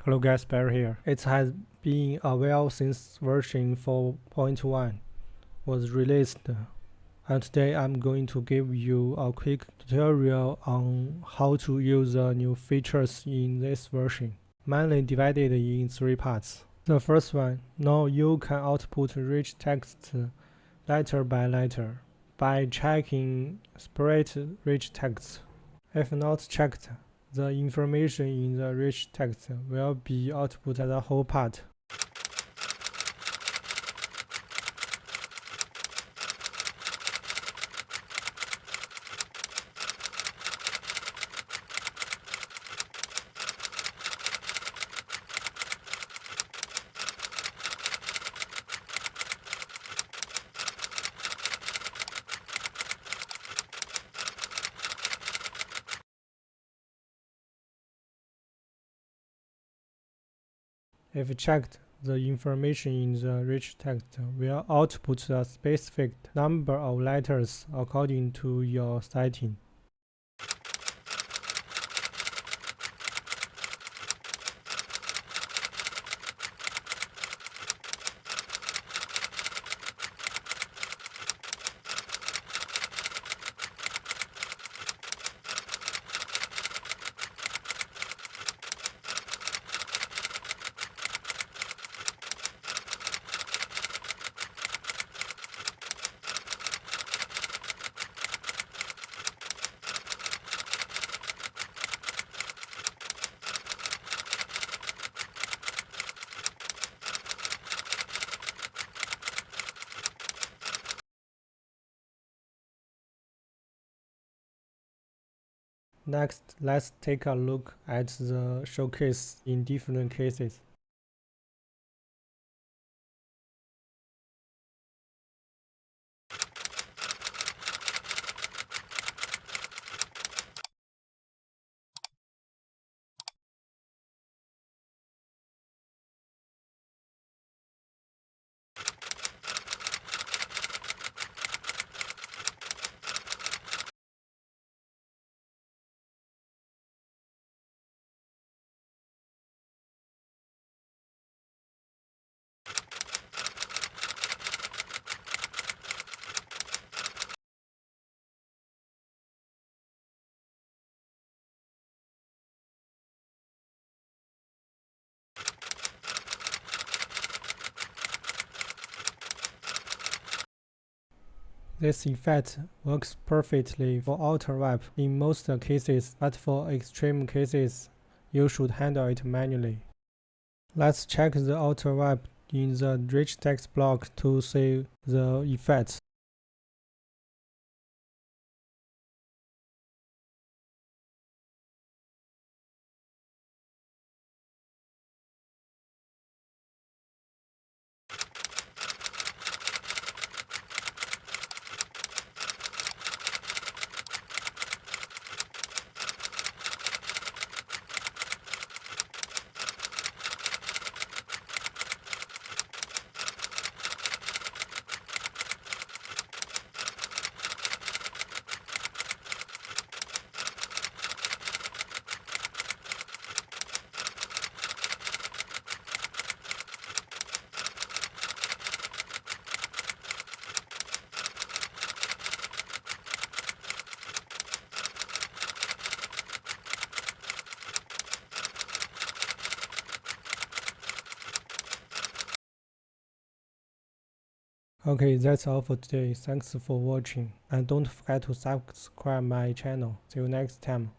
Hello guys, Barry here. It has been a while since version 4.1 was released, and today I'm going to give you a quick tutorial on how to use the new features in this version, mainly divided in three parts. The first one, now you can output rich text letter by letter by checking separate rich text. If not checked, the information in the rich text will be output as a whole part. If checked, the information in the rich text will output a specific number of letters according to your setting. Next, let's take a look at the showcase in different cases. This effect works perfectly for outer web in most cases, but for extreme cases, you should handle it manually. Let's check the outer web in the rich text block to see the effects. Okay, that's all for today. Thanks for watching, and don't forget to subscribe my channel. See you next time.